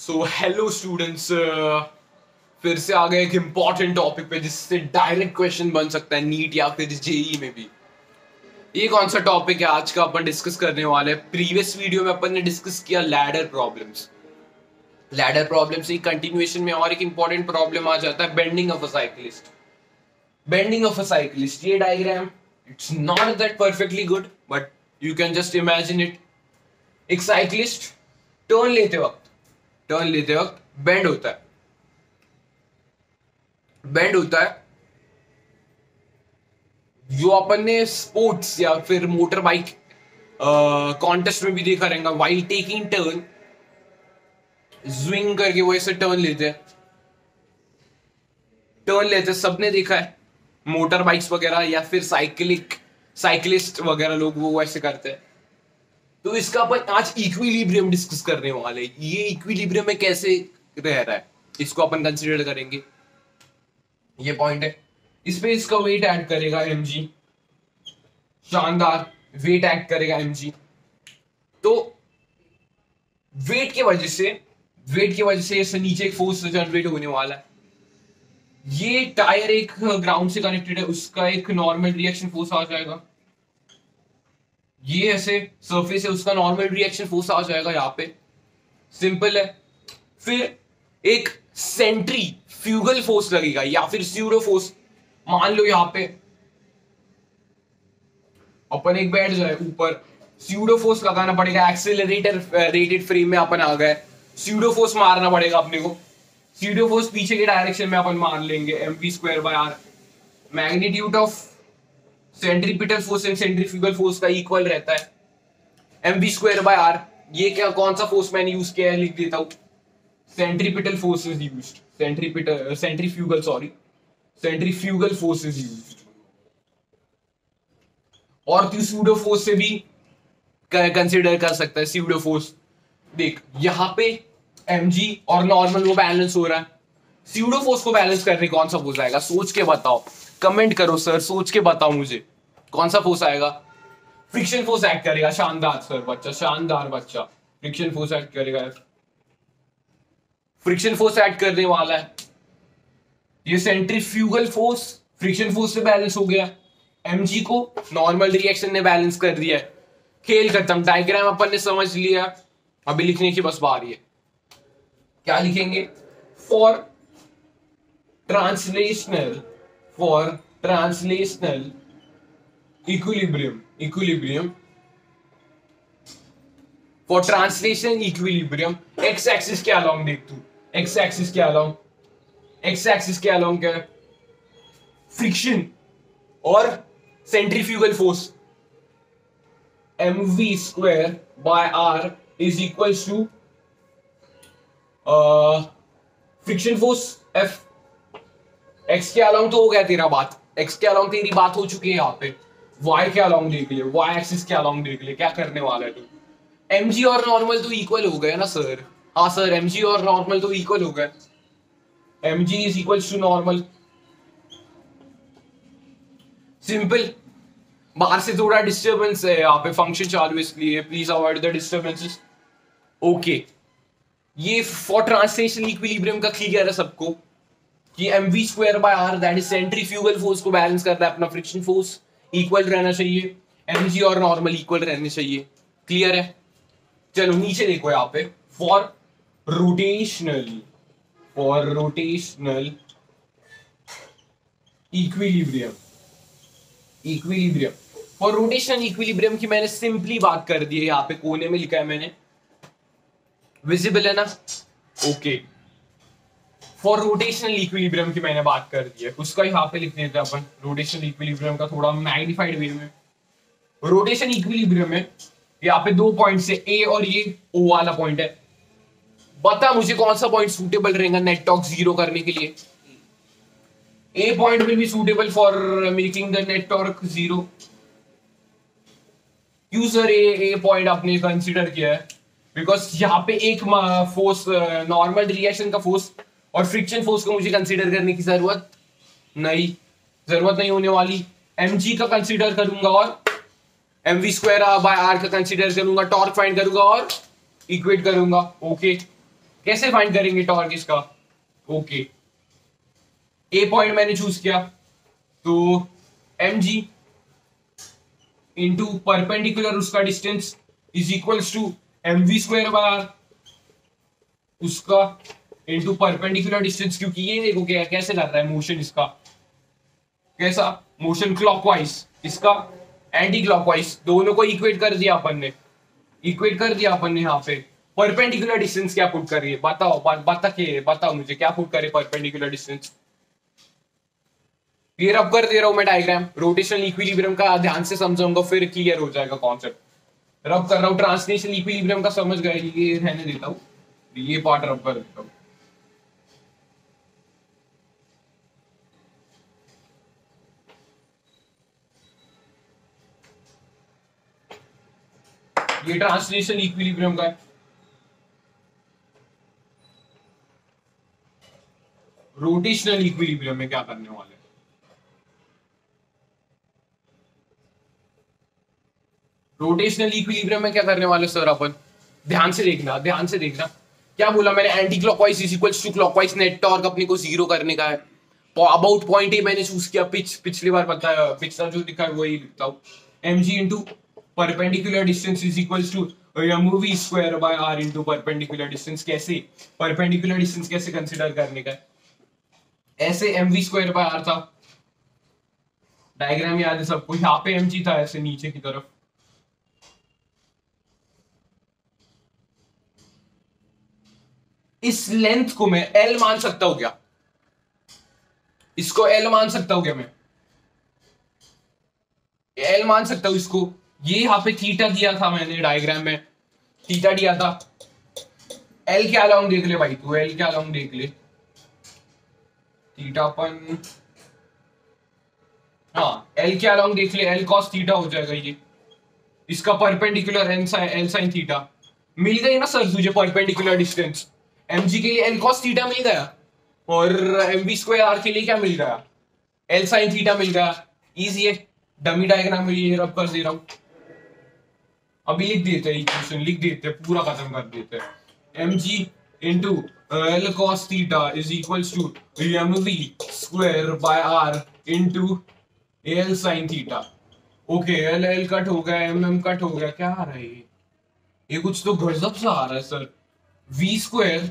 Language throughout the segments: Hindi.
सो हेलो स्टूडेंट्स, फिर से आ गए एक इम्पॉर्टेंट टॉपिक पे जिससे डायरेक्ट क्वेश्चन बन सकता है नीट या फिर जेई में भी। ये कौन सा टॉपिक है आज का अपन डिस्कस करने वाले हैं। प्रीवियस वीडियो में अपन ने डिस्कस किया लैडर प्रॉब्लम्स। लैडर प्रॉब्लम से कंटिन्यूएशन में और एक इंपॉर्टेंट प्रॉब्लम आ जाता है bending of a cyclist. Bending of a cyclist, ये diagram it's not that perfectly good but you can just imagine it. एक साइक्लिस्ट टर्न लेते वक्त बेंड होता है। जो अपन ने स्पोर्ट्स या फिर मोटर बाइक कॉन्टेस्ट में भी देखा रहेगा, वाइल टेकिंग टर्न स्विंग करके वो ऐसे टर्न लेते सबने देखा है। मोटर बाइक्स वगैरह या फिर साइकिलिस्ट वगैरह लोग वो ऐसे करते हैं। तो इसका अपन आज इक्विलिब्रियम डिस्कस करने वाले। ये इक्विलिब्रियम में कैसे रह रहा है इसको अपन कंसीडर करेंगे। ये पॉइंट है। इस पे इसका वेट ऐड करेगा mg, शानदार वेट ऐड करेगा mg। तो वेट की वजह से इससे नीचे एक फोर्स जनरेट होने वाला है। ये टायर एक ग्राउंड से कनेक्टेड है, उसका एक नॉर्मल रिएक्शन फोर्स आ जाएगा। ये ऐसे सरफेस है, उसका नॉर्मल रिएक्शन फोर्स आ जाएगा यहाँ पे। सिंपल है। फिर एक सेंट्रीफ्यूगल फोर्स लगेगा या फिर स्यूडो फोर्स। मान लो यहाँ पे अपन एक बैठ जाए ऊपर, स्यूडो फोर्स लगाना पड़ेगा। एक्सेलरेटर रेटेड फ्रेम में अपन आ गए, स्यूडो फोर्स मारना पड़ेगा अपने को। स्यूडो फोर्स पीछे के डायरेक्शन में अपन मान लेंगे mv²/r। Magnitude of centripetal force and centrifugal force का इक्वल रहता है mv²/r। ये क्या कौन सा फोर्स मैंने यूज किया है लिख देता हूं। Centripetal force is used, centrifugal force is used. और तू स्यूडो फोर्स से भी कंसीडर कर सकता है। स्यूडो फोर्स देख, यहां पे mg और नॉर्मल वो बैलेंस हो रहा है। स्यूडो फोर्स को बैलेंस करने कौन सा फोर्स आएगा, सोच के बताओ। कमेंट करो सर, सोच के बताओ मुझे कौन सा फोर्स आएगा। फ्रिक्शन फोर्स एक्ट करेगा। शानदार सर बच्चा, शानदार बच्चा। फ्रिक्शन फोर्स एक्ट करेगा, फ्रिक्शन फोर्स एक्ट करने वाला है। ये सेंट्रीफ्यूगल फोर्स फ्रिक्शन फोर्स से बैलेंस हो गया। mg को नॉर्मल रिएक्शन ने बैलेंस कर दिया है। खेल खत्म। डायग्राम अपन ने समझ लिया, अभी लिखने की बस बारी है। क्या लिखेंगे? For translational equilibrium for translation equilibrium x axis के अलोंग देख तू। एक्स एक्सिस के अलोंग क्या है? फ्रिक्शन और centrifugal force mv²/r is equals to friction force f। x के अलोंग तो हो गया तेरा बात, x के अलोंग तेरी बात हो चुकी है। यहाँ पे y के अलोंग देख ले, y एक्सिस के अलोंग देख ले। क्या करने वाला है तू? mg और नॉर्मल तो इक्वल हो गए ना सर। हाँ सर, mg और नॉर्मल तो इक्वल हो गए। mg is equals to normal. Simple. बाहर से थोड़ा डिस्टर्बेंस है यहाँ पे, फंक्शन चालू है इसलिए please avoid the disturbances. Okay, ये फॉर ट्रांसलेशनल इक्विलिब्रियम का क्लियर है सबको कि mv²/r that is centrifugal force को बैलेंस कर रहा है अपना। फ्रिक्शन फोर्स इक्वल रहना चाहिए, mg और नॉर्मल इक्वल रहने चाहिए। क्लियर है? चलो नीचे देखो यहाँ पे for rotational equilibrium for rotational equilibrium की मैंने सिंपली बात कर दी है। यहाँ पे कोने में लिखा है मैंने, विजिबल है ना? ओके, फॉर रोटेशनल इक्विलिब्रियम की मैंने बात कर दी है, उसका यहाँ पे लिख देते हैं अपन। रोटेशनल इक्विलिब्रियम का थोड़ा मैग्नीफाइड वे में। रोटेशन इक्विलिब्रियम में यहाँ पे दो पॉइंट है, ए और ये ओ वाला पॉइंट है। बता मुझे कौन सा पॉइंट सूटेबल रहेगा नेट टॉर्क जीरो करने के लिए। A point will be suitable for making the net torque zero. क्यों सर ए पॉइंट आपने कंसीडर किया है? बिकॉज यहाँ पे एक फोर्स, नॉर्मल रिएक्शन का फोर्स और फ्रिक्शन फोर्स को मुझे कंसीडर करने की जरूरत नहीं होने वाली। mg का कंसीडर करूंगा और mv²/r का कंसीडर करूंगा, टॉर्क फाइंड करूंगा और इक्वेट करूंगा। ओके, कैसे फाइंड करेंगे टॉर्क इसका? ओके, ए पॉइंट मैंने चूज किया, तो mg इंटू परपेंडिकुलर उसका distance is equals to mv square by r, उसका इंटू परपेंडिकुलर डिस्टेंस, क्योंकि ये देखो क्या कैसे लग रहा है मोशन इसका, कैसा मोशन क्लॉकवाइज, इसका एंटी क्लॉकवाइज, दोनों को इक्वेट कर दिया अपन ने, इक्वेट कर दिया अपन ने। यहाँ पे परपेंडिकुलर डिस्टेंस क्या पुट कर रही है बताओ, बताओ मुझे क्या पुट करे परपेंडिकुलर डिस्टेंस। ये रब कर दे रहा हूं मैं डायग्राम, रोटेशनल इक्विलिब्रियम का ध्यान से समझाऊंगा फिर क्लियर हो जाएगा कॉन्सेप्ट। रब कर रहा हूं, ट्रांसलेशनल इक्विलिब्रियम का समझ गए, ये रहने देता हूं, ये पार्ट रब कर देता हूं। ये ट्रांसलेशनल इक्विलिब्रियम का है। रोटेशनल इक्विलिब्रियम में क्या करने वाले, रोटेशनल इक्विलिब्रियम में क्या करने वाले सर अपन, ध्यान से देखना, ध्यान से देखना। क्या बोला मैंने, anti clockwise is equals to clockwise, net torque अपने को 0 करने का है। अबाउट पॉइंट ए मैंने चूज किया, पिछली बार बताया, पिछला जो लिखा है वही लिखता हूं, mg into perpendicular distance is equals to mv square by r into perpendicular distance. कैसे परपेंडिकुलर डिस्टेंस कैसे कंसीडर करने का है, ऐसे mv स्क्वायर बाय r था, डायग्राम याद है सबको, यहाँ पे mg था ऐसे नीचे की तरफ, इस लेंथ को मैं L मान सकता हूं क्या, इसको L मान सकता हूं क्या मैं, L मान सकता हूं इसको। ये यहाँ पे थीटा दिया था मैंने डायग्राम में, थीटा दिया था, L क्या लॉन्ग देख ले भाई तू, L क्या लॉन्ग देख ले, थीटा अपन, हाँ L क्या लॉन्ग देख ले, L cos थीटा हो जाएगा ये, इसका परपेंडिकुलर L sin थीटा। मिल गई ना सर तुझे परपेंडिकुलर डिस्टेंस, mg के लिए L cos थीटा मिल गया, और mv स्क्वायर r के लिए क्या मिल गया, L sin थीटा मिल गया। इजी है, डमी डायग्राम में ये रब कर दे रहा हूं। अभी लिख देते हैं इक्वेशन, लिख देते हैं, पूरा खत्म कर देते हैं। mg into L cos theta is equals to mv square by r into L sin theta. Okay, L cut हो गया, mm कट हो गया, क्या आ रहा है ये कुछ तो गजब सा आ रहा है sir. v square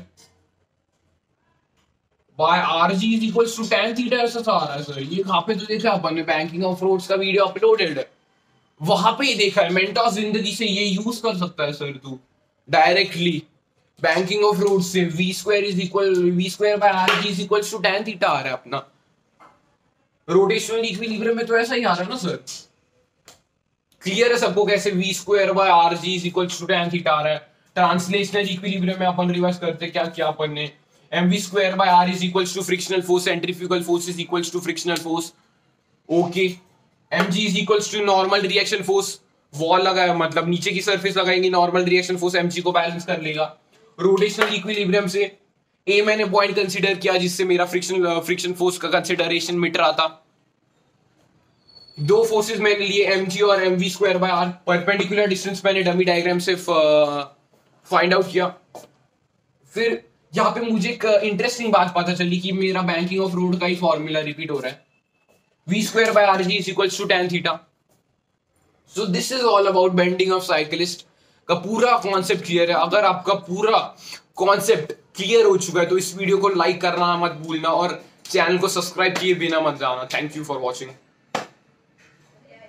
by R G is equals to tan theta, ऐसा सा आ रहा है सर। ये कहाँ पे तो देखा अपन ने, बैंकिंग ऑफ फ्रॉड्स का वीडियो अपलोडेड है, वहां पे देखा है। मेंटॉस जिंदगी से ये यूज कर सकता है सर तू डायरेक्टली, बैंकिंग ऑफ फ्रॉड्स से v square by R G is equals to tan theta आ रहा है अपना। रोटेशनल इक्विलिब्रियम में तो ऐसा ही आ रहा है ना सर, क्लियर है सबको कैसे v square by R G is equals to tan theta आ रहा है। ट्रांसलेशनल इक्विलिब्रियम में अपन रिवर्स करते क्या किया अपन ने, mv square by r is equals to frictional force, centrifugal force is equals to frictional force. Okay, mg is equals to normal reaction force, wall लगाया मतलब नीचे की सरफेस लगाएंगे, नॉर्मल रिएक्शन फोर्स mg को बैलेंस कर लेगा। रोटेशनल इक्विलिब्रियम से ए मैंने पॉइंट कंसीडर किया जिससे मेरा फ्रिक्शन फोर्स का कंसीडरेशन मिट रहा था। दो फोर्सेस मैंने लिए mg और mv square by r, perpendicular distance मैंने डमी डायग्राम से फाइंड आउट किया। फिर यहाँ पे मुझे एक इंटरेस्टिंग बात पता चली कि मेरा बैंकिंग ऑफ रोड का ही फॉर्मूला रिपीट हो रहा है, v square by R G is equals to tan theta. So this is all about bending of cyclist का पूरा कॉन्सेप्ट क्लियर है। अगर आपका पूरा कॉन्सेप्ट क्लियर हो चुका है तो इस वीडियो को लाइक करना मत भूलना और चैनल को सब्सक्राइब किए बिना मत जाना। Thank you for watching.